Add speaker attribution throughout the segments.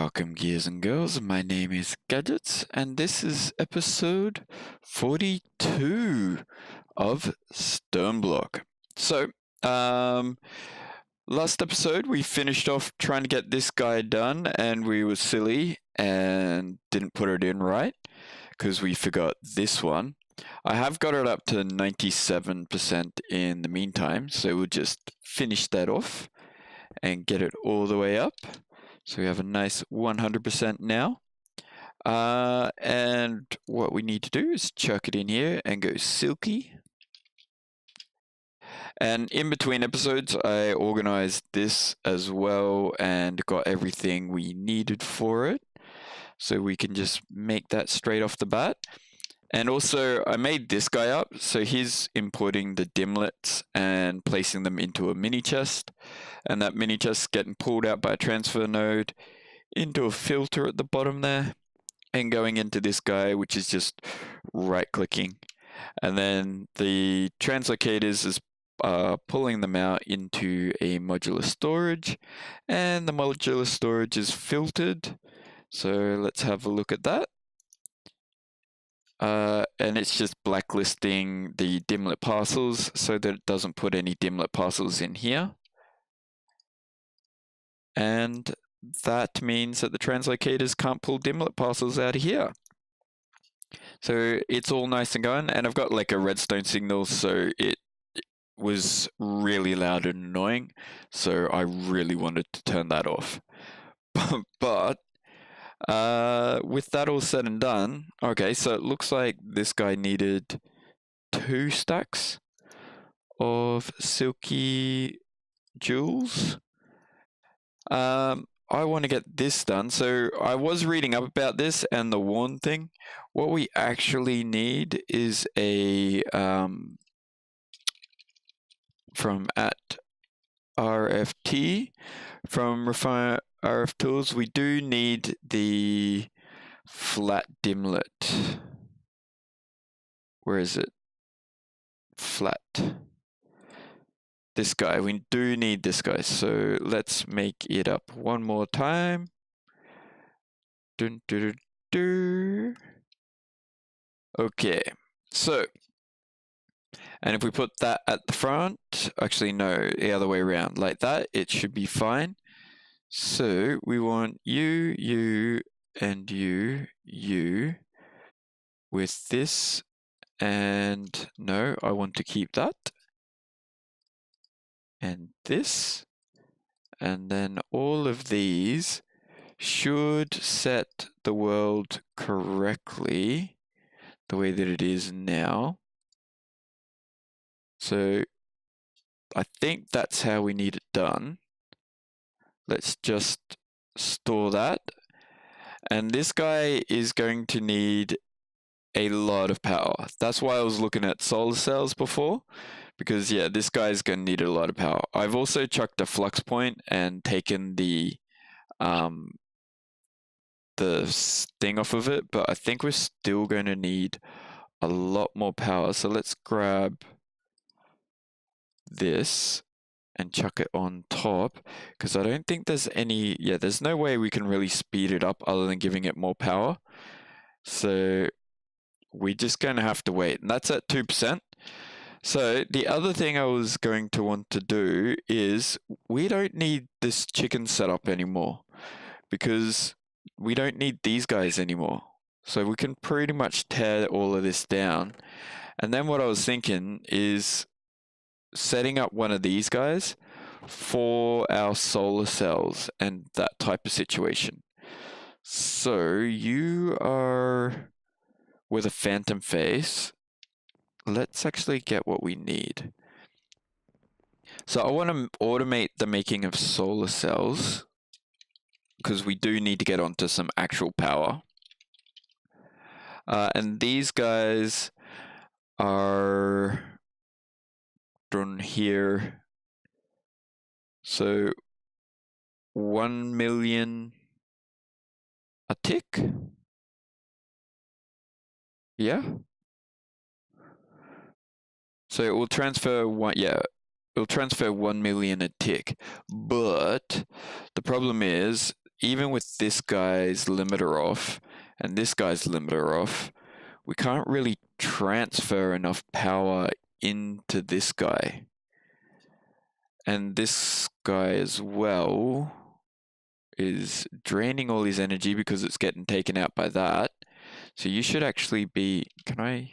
Speaker 1: Welcome, gears and girls. My name is Gadgets, and this is episode 42 of StoneBlock. So, last episode we finished off trying to get this guy done, and we were silly and didn't put it in right because we forgot this one. I have got it up to 97% in the meantime, so we'll just finish that off and get it all the way up. So we have a nice 100% now. And what we need to do is chuck it in here and go Silky. And in between episodes, I organized this as well and got everything we needed for it. So we can just make that straight off the bat. And also, I made this guy up. So he's importing the dimlets and placing them into a mini chest. And that mini chest getting pulled out by a transfer node into a filter at the bottom there. And going into this guy, which is just right-clicking. And then the translocators is pulling them out into a modular storage. And the modular storage is filtered. So let's have a look at that. And it's just blacklisting the dimlet parcels so that it doesn't put any dimlet parcels in here. And that means that the translocators can't pull dimlet parcels out of here. So it's all nice and going, and I've got like a redstone signal, so it was really loud and annoying, so I really wanted to turn that off. But with that all said and done, okay, so it looks like this guy needed 2 stacks of Silky jewels. I want to get this done. So I was reading up about this and the warn thing. What we actually need is a from @RFT from Refine RF Tools. We do need the flat dimlet. Where is it? Flat. This guy, we do need this guy, so let's make it up one more time. Dun, dun, dun, dun. Okay, so, and if we put that at the front, actually no, the other way around, like that, it should be fine. So we want you, and you with this, and no, I want to keep that. And this, and then all of these should set the world correctly the way that it is now. So I think that's how we need it done. Let's just store that. And this guy is going to need a lot of power. That's why I was looking at solar cells before. Because yeah, this guy's going to need a lot of power. I've also chucked a flux point and taken the sting off of it, but I think we're still going to need a lot more power. So let's grab this and chuck it on top, because I don't think there's any, there's no way we can really speed it up other than giving it more power. So we're just going to have to wait, and that's at 2%. So the other thing I was going to want to do is we don't need this chicken setup anymore, because we don't need these guys anymore. So we can pretty much tear all of this down. And then what I was thinking is setting up one of these guys for our solar cells and that type of situation. So you are with a phantom face. Let's actually get what we need. So I want to automate the making of solar cells, because we do need to get onto some actual power. And these guys are done here. So 1 million a tick. Yeah. So it will transfer it'll transfer 1 million a tick. But the problem is even with this guy's limiter off and this guy's limiter off, we can't really transfer enough power into this guy. And this guy as well is draining all his energy because it's getting taken out by that. So you should actually be, are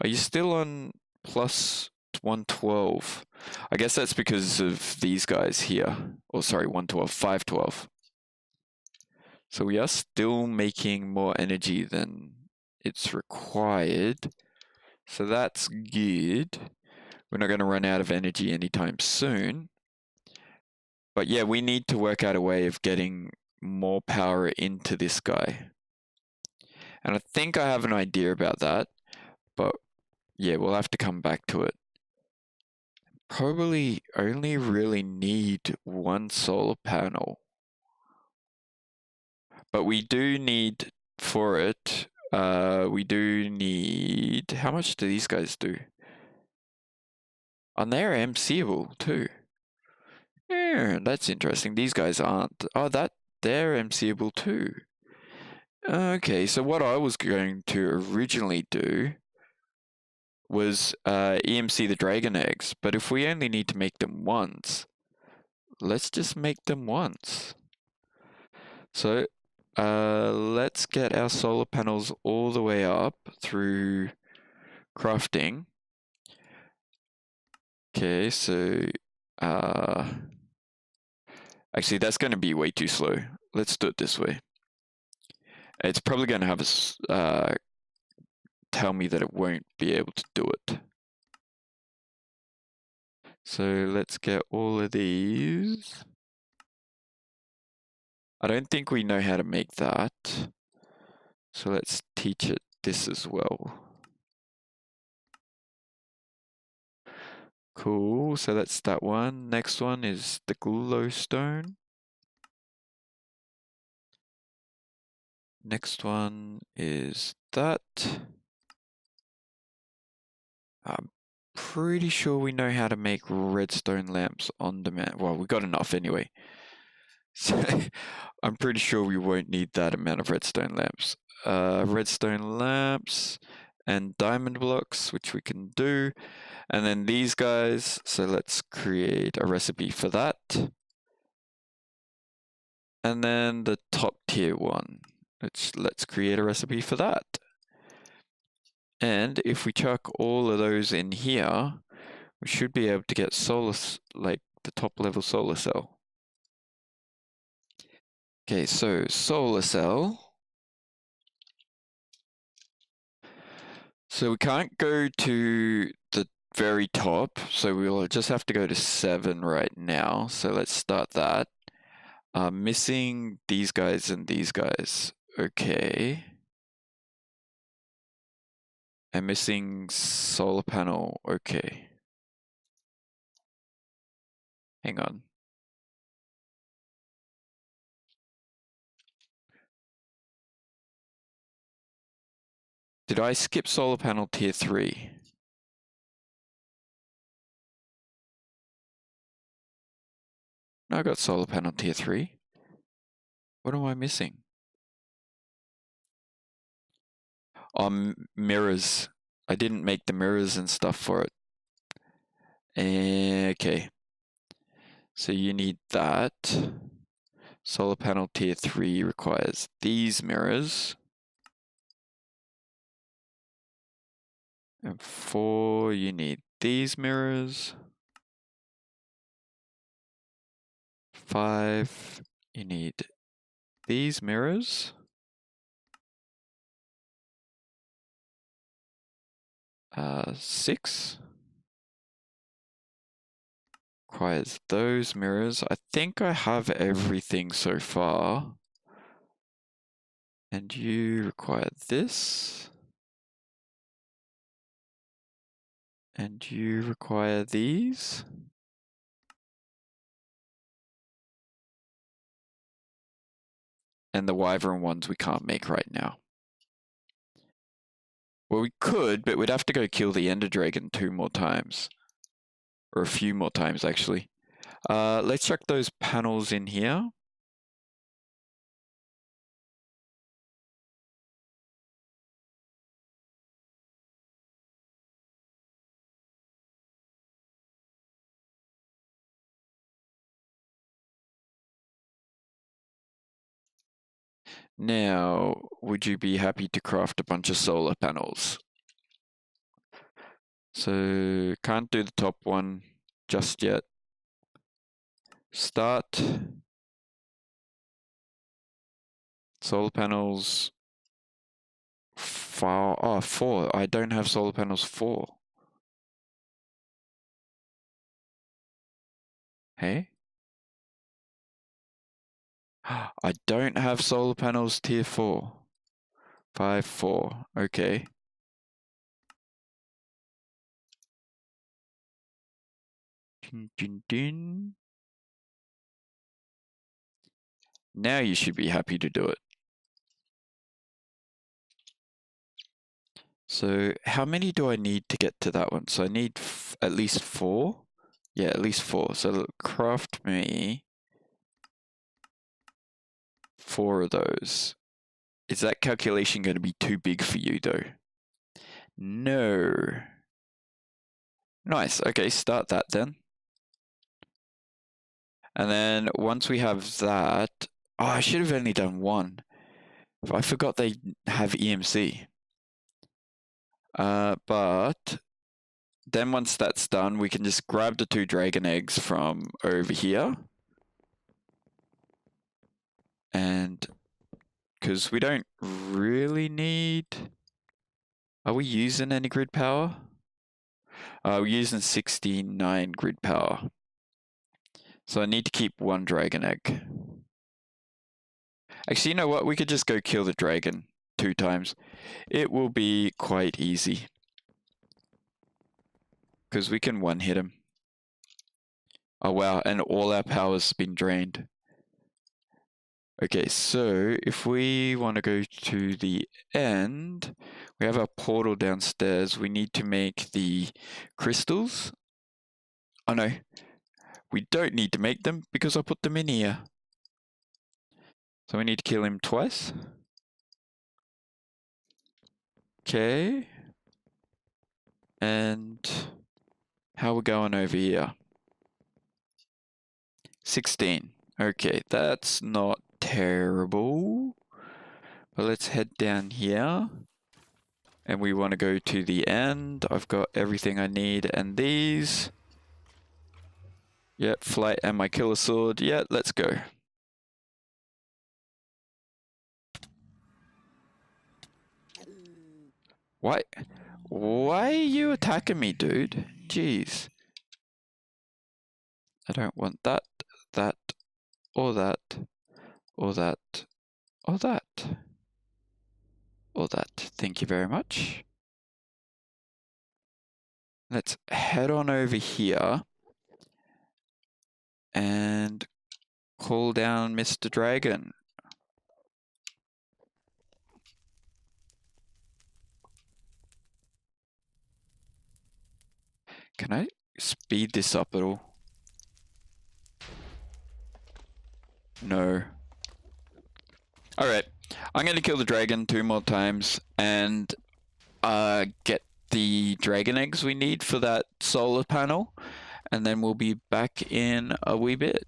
Speaker 1: you still on plus 112? I guess that's because of these guys here. Or sorry, 112, 512. So we are still making more energy than it's required. So that's good. We're not going to run out of energy anytime soon. But yeah, we need to work out a way of getting more power into this guy. And I think I have an idea about that. But yeah, we'll have to come back to it. Probably only really need one solar panel. But we do need, for it, we do need, how much do these guys do? And they're MCable too. Yeah, that's interesting. These guys aren't. Oh, they're MCable too. Okay, so what I was going to originally do was EMC the dragon eggs, but if we only need to make them once, let's just make them once. So let's get our solar panels all the way up through crafting. Okay, so actually that's going to be way too slow. Let's do it this way. It's probably going to have us tell me that it won't be able to do it. So let's get all of these. I don't think we know how to make that. So let's teach it this as well. Cool, so that's that one. Next one is the glowstone. Next one is that. I'm pretty sure we know how to make redstone lamps on demand. Well, we got enough anyway. So I'm pretty sure we won't need that amount of redstone lamps. Redstone lamps and diamond blocks, which we can do. And then these guys, so let's create a recipe for that. And then the top tier one, let's create a recipe for that. And if we chuck all of those in here, we should be able to get solar, like the top level solar cell. Okay, so solar cell. So we can't go to the very top, so we'll just have to go to 7 right now. So let's start that. Missing these guys and these guys. Okay. And missing solar panel. Okay. Hang on. Did I skip solar panel tier 3? No, I got solar panel tier 3. What am I missing? Mirrors. I didn't make the mirrors and stuff for it. Okay. So you need that. Solar panel tier 3 requires these mirrors. And 4, you need these mirrors. 5, you need these mirrors. 6 requires those mirrors. I think I have everything so far. And you require this. And you require these. And the wyvern ones we can't make right now. Well, we could, but we'd have to go kill the ender dragon 2 more times. Or a few more times, actually. Let's chuck those panels in here. Now, would you be happy to craft a bunch of solar panels? So, can't do the top one just yet. Start. Solar panels. 4. I don't have solar panels 4. Hey? I don't have solar panels tier 4. 5, 4. Okay. Dun, dun, dun. Now you should be happy to do it. So how many do I need to get to that one? So I need at least 4. Yeah, at least 4. So craft me 4 of those. Is that calculation going to be too big for you though? No. Nice. Okay, start that then. And then once we have that, oh, I should have only done 1. I forgot they have EMC. But then once that's done, we can just grab the 2 dragon eggs from over here. And because we don't really need... Are we using any grid power? We're using 69 grid power. So I need to keep 1 dragon egg. Actually, you know what? We could just go kill the dragon 2 times. It will be quite easy. Because we can 1-hit him. Oh wow, and all our power's been drained. Okay, so if we want to go to the end, we have our portal downstairs. We need to make the crystals. Oh no, we don't need to make them because I put them in here. So we need to kill him twice. Okay. And how we're going over here? 16. Okay, that's not terrible. But let's head down here. And we want to go to the end. I've got everything I need and these. Yep, flight and my killer sword. Yeah, let's go. Why are you attacking me, dude? Jeez. I don't want that, that, or that, or that, or that, or that. Thank you very much. Let's head on over here and call down Mr. Dragon. Can I speed this up at all? No. Alright, I'm going to kill the dragon 2 more times and get the dragon eggs we need for that solar panel, and then we'll be back in a wee bit.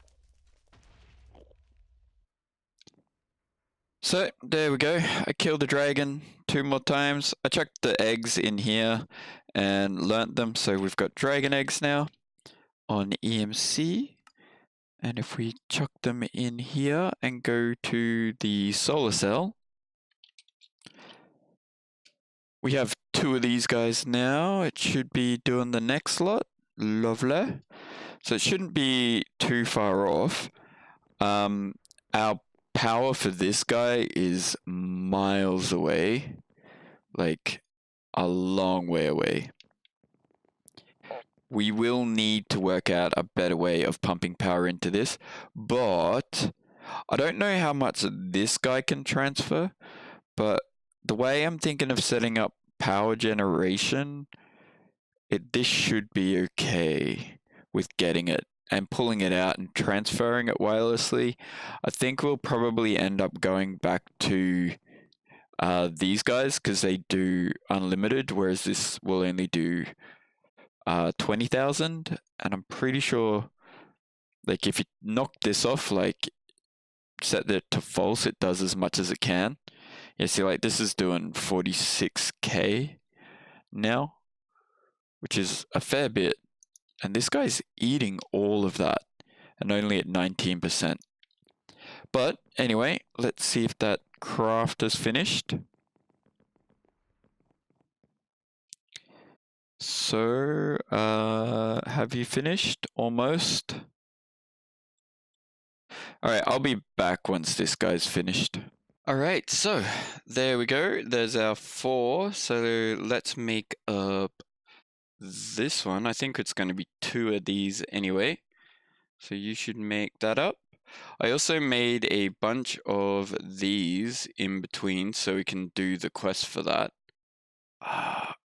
Speaker 1: So there we go, I killed the dragon 2 more times. I chucked the eggs in here and learnt them, so we've got dragon eggs now on EMC. And if we chuck them in here and go to the solar cell, we have 2 of these guys now. It should be doing the next lot. Lovely. So it shouldn't be too far off. Our power for this guy is miles away. Like, a long way away. We will need to work out a better way of pumping power into this, but I don't know how much this guy can transfer, but the way I'm thinking of setting up power generation, this should be okay with getting it and pulling it out and transferring it wirelessly. I think we'll probably end up going back to these guys because they do unlimited, whereas this will only do 20,000, and I'm pretty sure, like, if you knock this off, like, set it to false, it does as much as it can. Yeah, see, like this is doing 46k now, which is a fair bit. And this guy's eating all of that, and only at 19%. But anyway, let's see if that craft is finished. So, have you finished? Almost. Alright, I'll be back once this guy's finished. Alright, so there we go. There's our 4. So let's make up this one. I think it's going to be 2 of these anyway. So you should make that up. I also made a bunch of these in between so we can do the quest for that.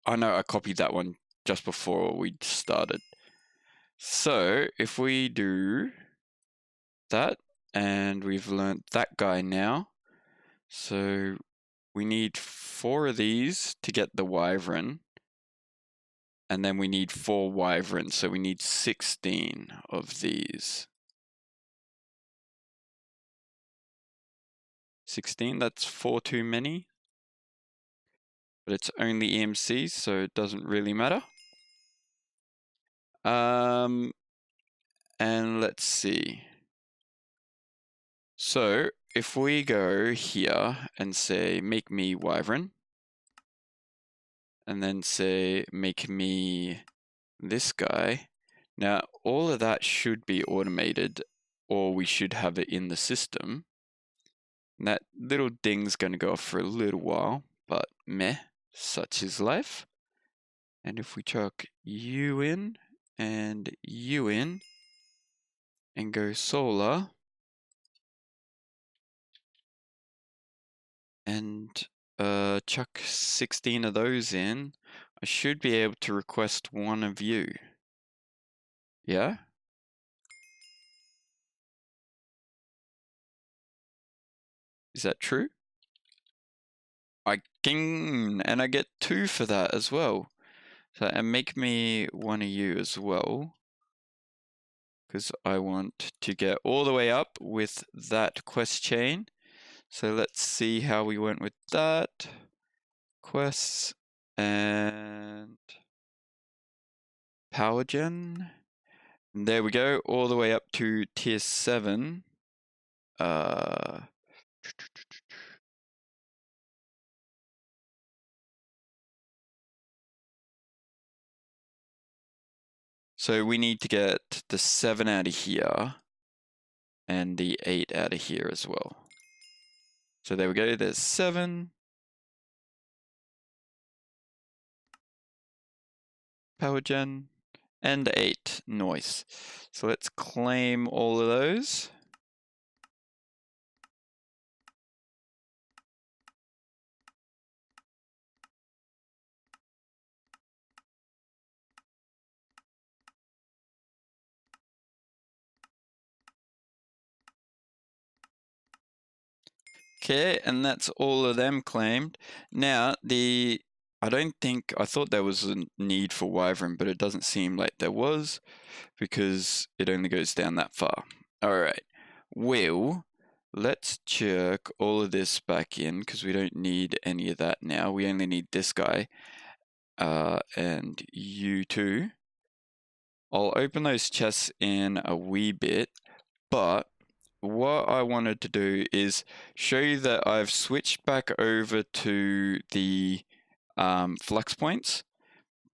Speaker 1: Oh no, I copied that one just before we started. So if we do that, and we've learnt that guy now. So we need 4 of these to get the wyvern. And then we need 4 wyverns, so we need 16 of these. 16, that's 4 too many. But it's only EMC, so it doesn't really matter. And let's see. So if we go here and say, make me wyvern, and then say, make me this guy. Now, all of that should be automated, or we should have it in the system. And that little ding's going to go off for a little while, but meh, such is life. And if we chuck you in, and you in, and go solar, and chuck 16 of those in, I should be able to request one of you. Yeah? Is that true? I can, and I get 2 for that as well. So, and make me one of you as well, because I want to get all the way up with that quest chain. So let's see how we went with that. Quests and power gen. And there we go, all the way up to tier 7. So we need to get the 7 out of here and the 8 out of here as well. So there we go, there's 7. Power gen and 8 noise. So let's claim all of those. Okay, and that's all of them claimed. Now, I thought there was a need for wyvern, but it doesn't seem like there was, because it only goes down that far. Alright, well, let's jerk all of this back in, because we don't need any of that now. We only need this guy, and you too. I'll open those chests in a wee bit, but what I wanted to do is show you that I've switched back over to the flux points,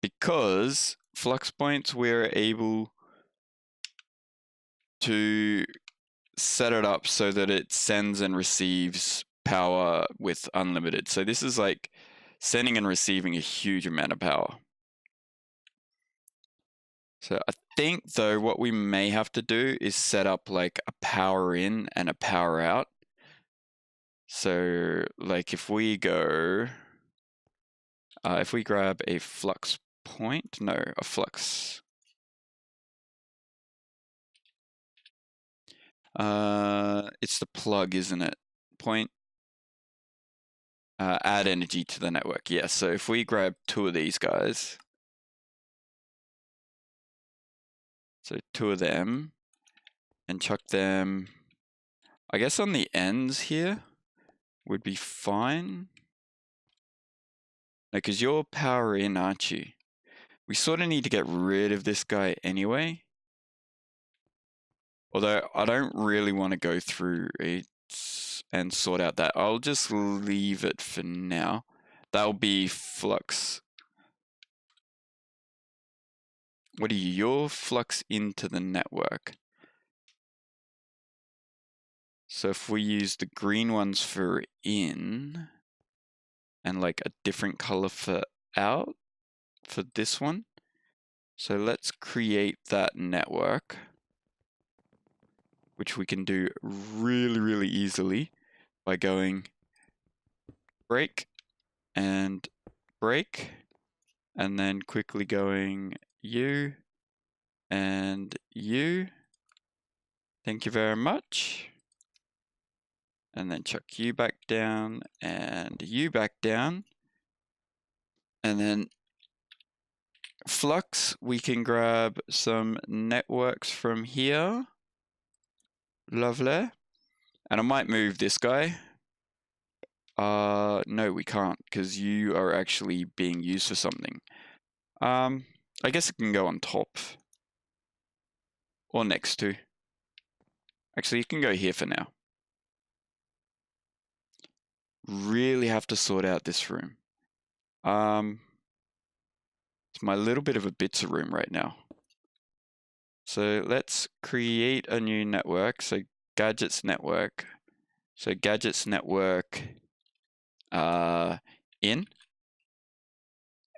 Speaker 1: because flux points we're able to set it up so that it sends and receives power with unlimited. So this is like sending and receiving a huge amount of power. So I think though what we may have to do is set up like a power in and a power out. So like if we go, if we grab a flux point, no, a flux. It's the plug, isn't it? Point. Add energy to the network. Yes. Yeah, so if we grab 2 of these guys, so 2 of them, and chuck them. I guess on the ends here would be fine. No, because you're power in, aren't you? We sort of need to get rid of this guy anyway. Although I don't really want to go through it and sort out that. I'll just leave it for now. That'll be flux. What are you? Your flux into the network. So if we use the green ones for in and like a different color for out for this one. So let's create that network, which we can do really, really easily by going break and break, and then quickly going you and you. Thank you very much. And then chuck you back down and you back down. And then flux, we can grab some networks from here. Lovely. And I might move this guy. No, we can't, because you are actually being used for something. I guess it can go on top. Or next to. Actually, you can go here for now. Really have to sort out this room. It's my little bit of a bits of room right now. So let's create a new network. So gadgets network. So gadgets network in.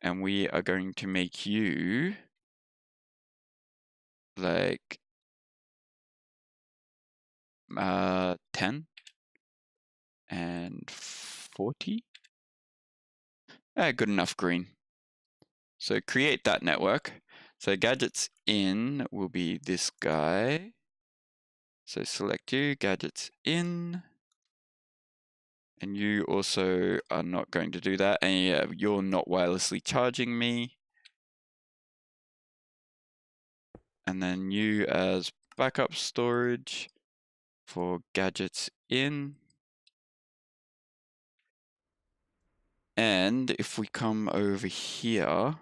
Speaker 1: And we are going to make you like 10 and 40. Good enough green. So create that network. So gadgets in will be this guy. So select you, gadgets in. And you also are not going to do that. And yeah, you're not wirelessly charging me. And then you as backup storage for gadgets in. And if we come over here,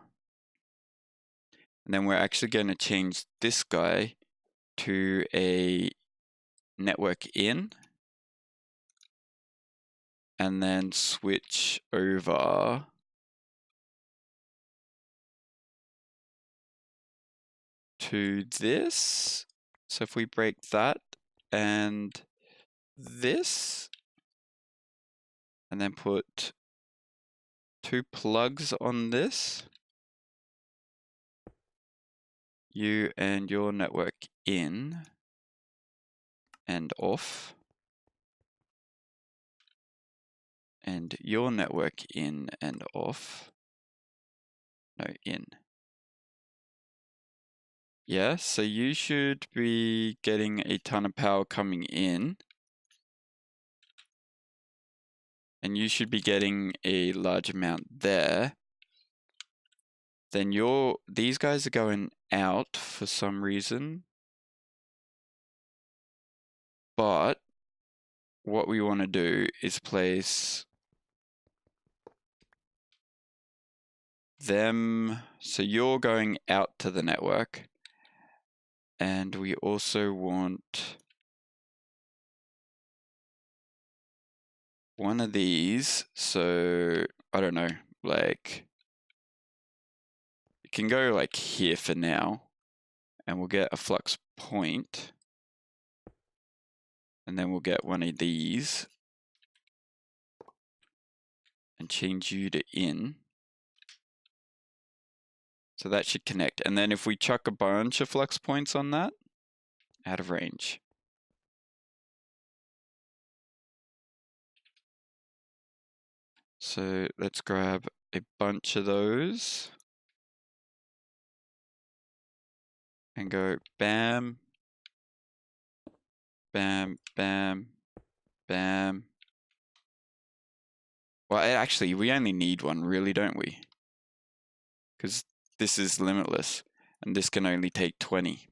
Speaker 1: and then we're actually going to change this guy to a network in. And then switch over to this. So if we break that and this, and then put 2 plugs on this, you and your network in and off, and your network in and off. No, in. Yeah, so you should be getting a ton of power coming in. And you should be getting a large amount there. Then these guys are going out for some reason. But what we want to do is place them. So you're going out to the network. And we also want one of these. So I don't know, like it can go like here for now. And we'll get a flux point. And then we'll get one of these. And change you to in. So that should connect. And then if we chuck a bunch of flux points on that, out of range. So let's grab a bunch of those. And go bam, bam, bam, bam. Well, actually, we only need one, really, don't we? Because this is limitless, and this can only take 20.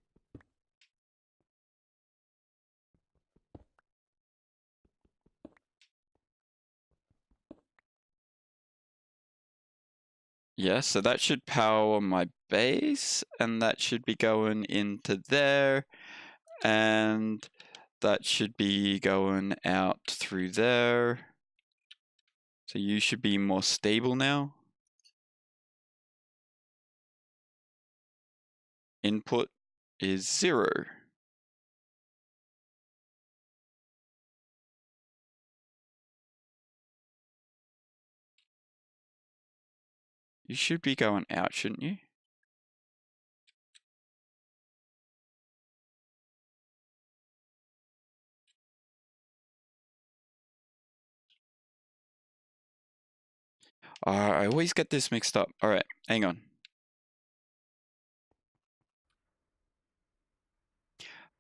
Speaker 1: Yeah, so that should power my base, and that should be going into there, and that should be going out through there. So you should be more stable now. Input is 0. You should be going out, shouldn't you? I always get this mixed up. All right, hang on.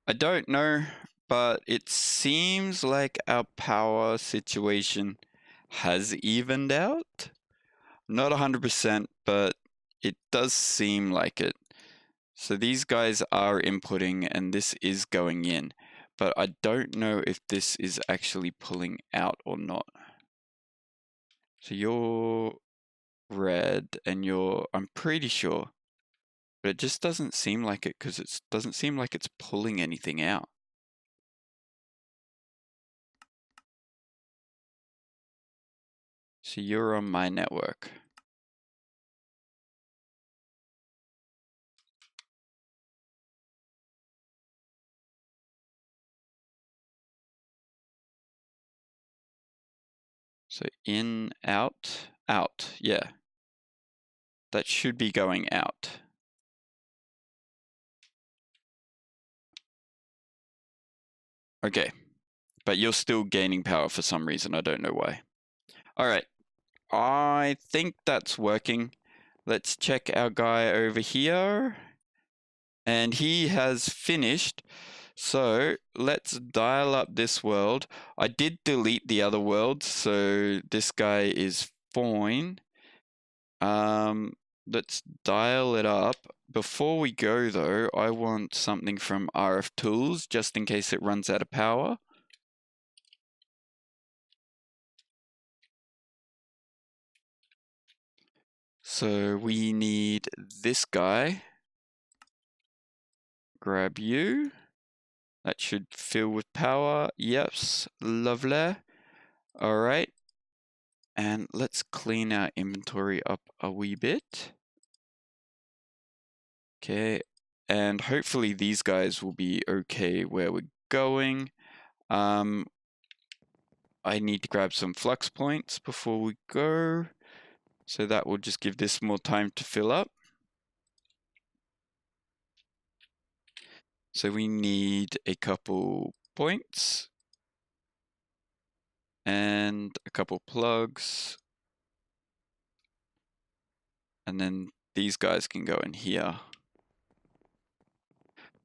Speaker 1: I don't know, but it seems like our power situation has evened out. Not 100%, but it does seem like it. So these guys are inputting and this is going in, but I don't know if this is actually pulling out or not. So you're red and I'm pretty sure, but it just doesn't seem like it because it doesn't seem like it's pulling anything out. So you're on my network. So in, out, out, yeah. That should be going out. Okay, but you're still gaining power for some reason, I don't know why. All right, I think that's working. Let's check our guy over here. And he has finished. So let's dial up this world. I did delete the other world, so this guy is fine. Let's dial it up. Before we go though, I want something from RF Tools just in case it runs out of power. So we need this guy. Grab you. That should fill with power. Yes, lovely. All right. And let's clean our inventory up a wee bit. Okay. And hopefully these guys will be okay where we're going. I need to grab some flux points before we go. So that will just give this more time to fill up. So we need a couple points and a couple plugs. And then these guys can go in here.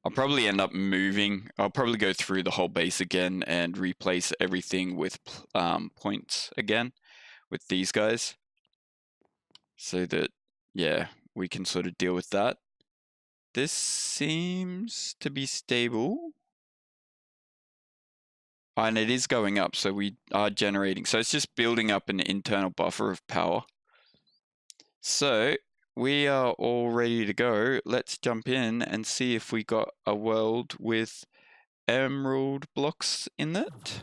Speaker 1: I'll probably end up moving. I'll probably go through the whole base again and replace everything with points again with these guys. So that, yeah, we can sort of deal with that. This seems to be stable. And it is going up, so we are generating. So it's just building up an internal buffer of power. So we are all ready to go. Let's jump in and see if we got a world with emerald blocks in it.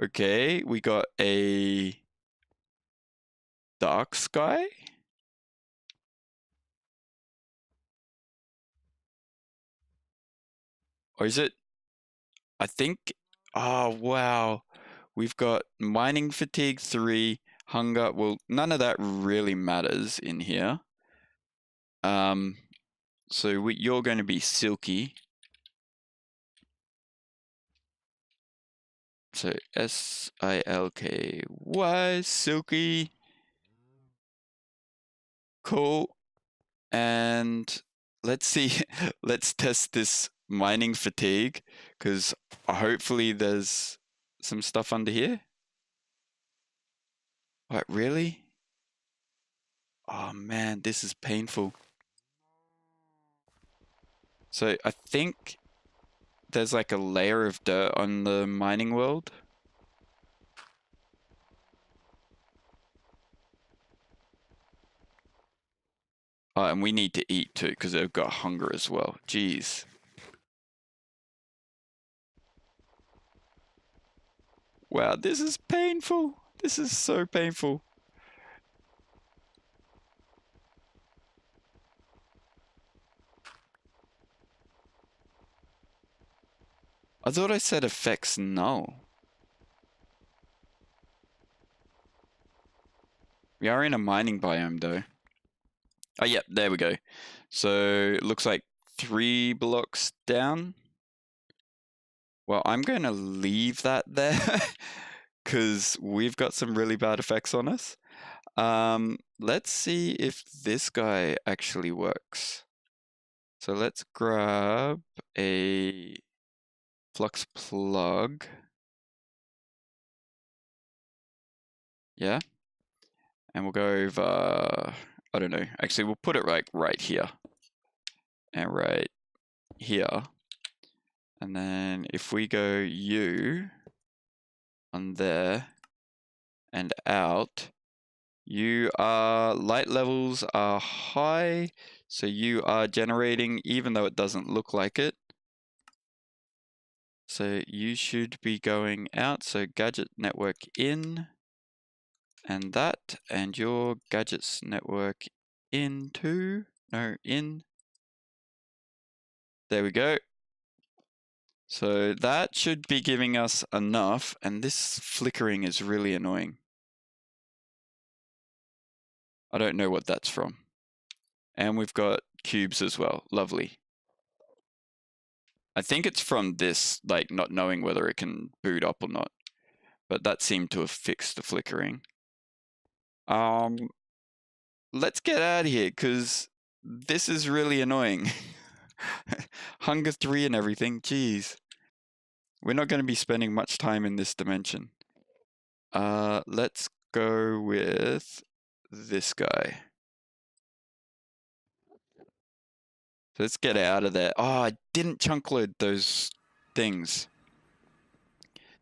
Speaker 1: Okay, we got a dark sky. Or is it? I think. Oh, wow. We've got mining fatigue 3, hunger. Well, none of that really matters in here. So you're going to be Silky. So Silky, Silky. Cool. And let's see, let's test this mining fatigue, because hopefully there's some stuff under here. What, really? Oh man, this is painful. So I think there's like a layer of dirt on the mining world. And we need to eat too, because they've got hunger as well. Jeez. Wow, this is painful. This is so painful. I thought I said effects null. We are in a mining biome though. Oh, yep, there we go. So it looks like 3 blocks down. Well, I'm going to leave that there because we've got some really bad effects on us. Let's see if this guy actually works. So let's grab a flux plug. Yeah. And we'll go over, I don't know. Actually, we'll put it right here. And right here. And then if we go U on there and out, you are, light levels are high, so you are generating even though it doesn't look like it. So you should be going out, so gadget network in, and that, and your gadgets network in too. No, in. There we go. So that should be giving us enough, and this flickering is really annoying. I don't know what that's from. And we've got cubes as well. Lovely. I think it's from this, like, not knowing whether it can boot up or not. But that seemed to have fixed the flickering. Let's get out of here, because this is really annoying. Hunger 3 and everything, jeez. We're not going to be spending much time in this dimension. Let's go with this guy. So let's get out of there. Oh, I didn't chunk load those things.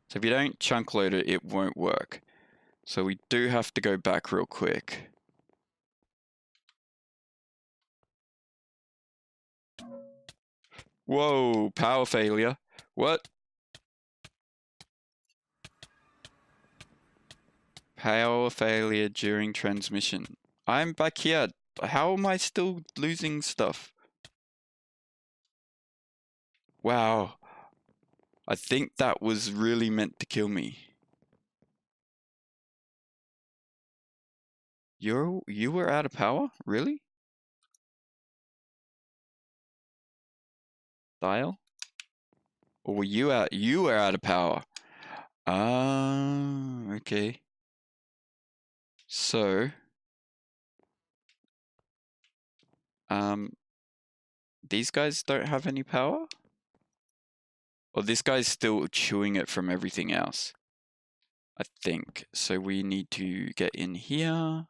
Speaker 1: So if you don't chunk load it, it won't work. So we do have to go back real quick. Whoa, power failure. What? Power failure during transmission. I'm back here. How am I still losing stuff? Wow. I think that was really meant to kill me. You were out of power? Really? Dial? Or were you out? You were out of power. Ah, okay. So, these guys don't have any power? Or this guy's still chewing it from everything else? I think. So we need to get in here.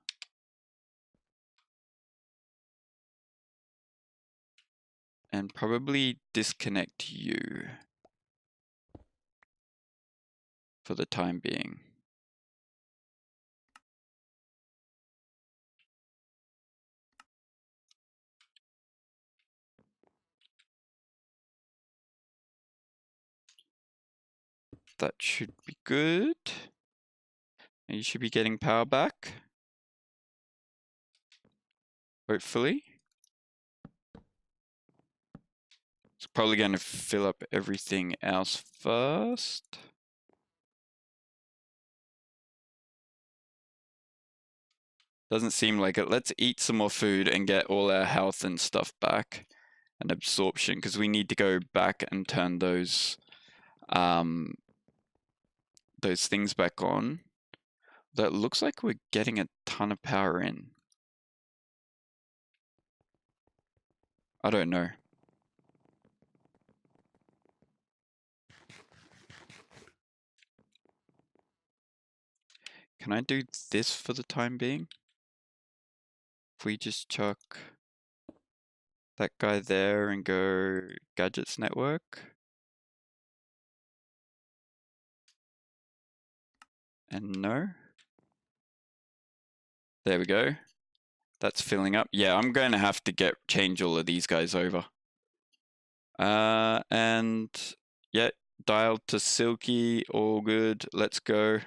Speaker 1: And probably disconnect you for the time being. That should be good. And you should be getting power back. Hopefully. It's probably going to fill up everything else first. Doesn't seem like it. Let's eat some more food and get all our health and stuff back. And absorption, because we need to go back and turn those things back on. That looks like we're getting a ton of power in. I don't know. Can I do this for the time being? If we just chuck that guy there and go gadgets network. And no. There we go. That's filling up. Yeah, I'm going to have to change all of these guys over. And yeah, dialed to Silky, all good. Let's go.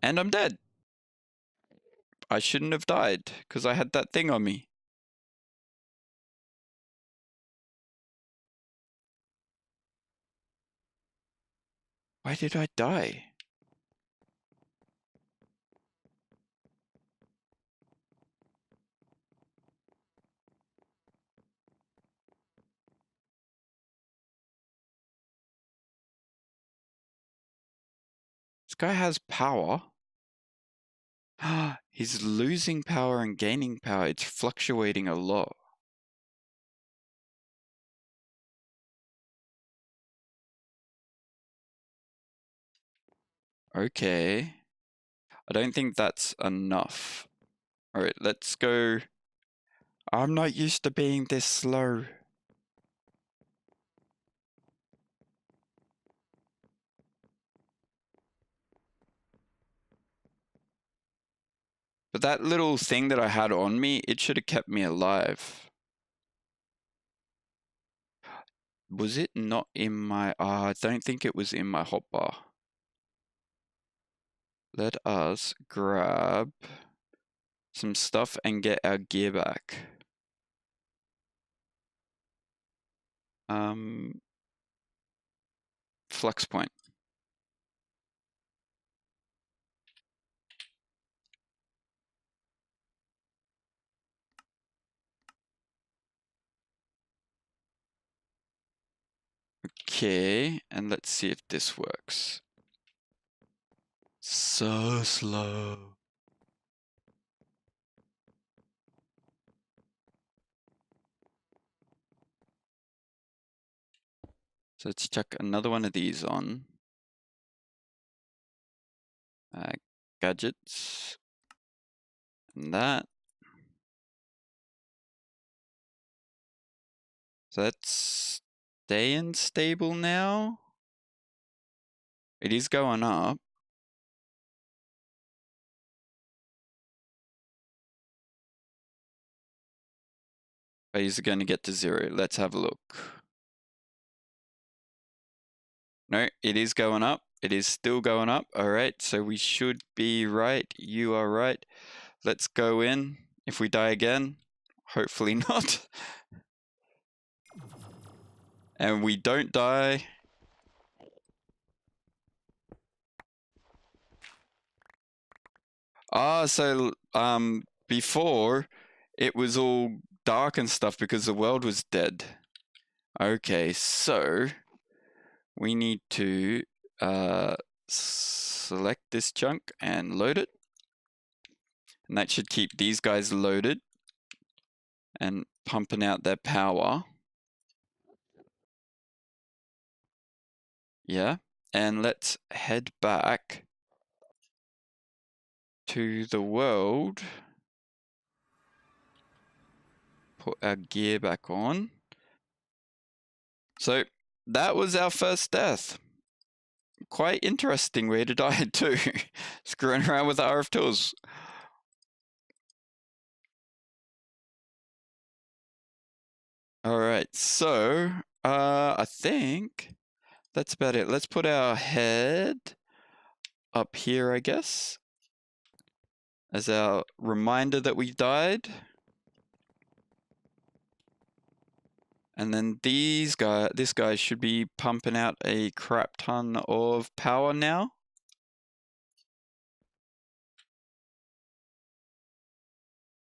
Speaker 1: And I'm dead. I shouldn't have died because I had that thing on me. Why did I die? This guy has power. He's losing power and gaining power. It's fluctuating a lot. Okay. I don't think that's enough. Alright, let's go. I'm not used to being this slow. But that little thing that I had on me, it should have kept me alive. Was it not in my... I don't think it was in my hotbar. Let us grab some stuff and get our gear back. Flux point. Okay, and let's see if this works. So slow. So let's chuck another one of these on. Gadgets. And that. So that's staying stable now. It is going up. But is it going to get to 0? Let's have a look. No, it is going up. It is still going up. All right, so we should be right. You are right. Let's go in. If we die again, hopefully not. And we don't die. So before it was all dark and stuff because the world was dead. Okay, so we need to select this chunk and load it. And that should keep these guys loaded and pumping out their power. Yeah, and let's head back to the world. Put our gear back on. So that was our first death. Quite interesting way to die too. Screwing around with the RF tools. Alright, so I think that's about it. Let's put our head up here, I guess, as our reminder that we died. And then this guy should be pumping out a crap ton of power now.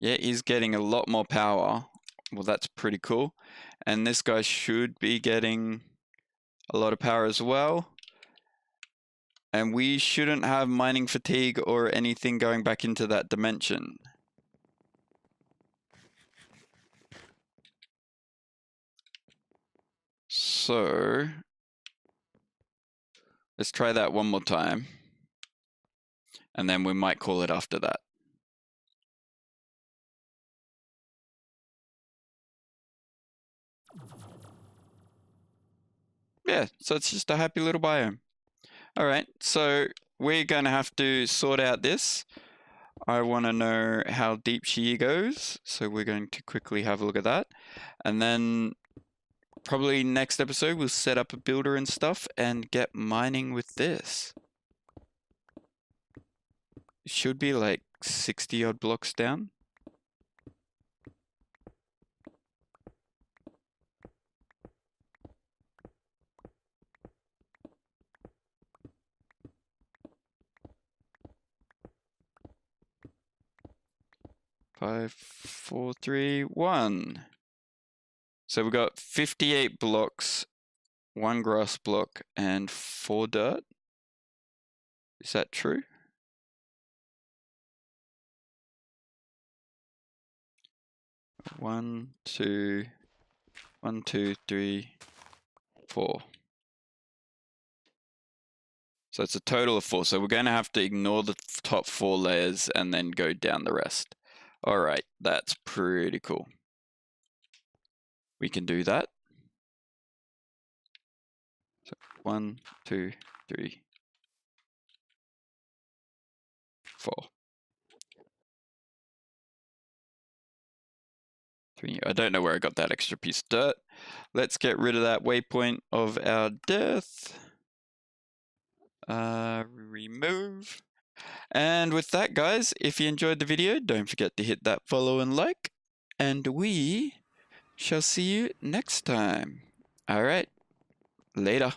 Speaker 1: Yeah, he's getting a lot more power. Well, that's pretty cool. And this guy should be getting a lot of power as well. And we shouldn't have mining fatigue or anything going back into that dimension. So let's try that one more time. And then we might call it after that. Yeah, so it's just a happy little biome. All right, so we're going to have to sort out this. I want to know how deep she goes, so we're going to quickly have a look at that. And then probably next episode we'll set up a builder and stuff and get mining with this. It should be like 60 odd blocks down. Five, four, three, one. So we've got 58 blocks, 1 grass block, and 4 dirt. Is that true? One, two, 3, 4. So it's a total of 4. So we're going to have to ignore the top 4 layers and then go down the rest. All right, that's pretty cool. We can do that. So 1, 2, 3, 4. 3. I don't know where I got that extra piece of dirt. Let's get rid of that waypoint of our death. Remove. And with that, guys, if you enjoyed the video, don't forget to hit that follow and like. And we shall see you next time. All right. Later.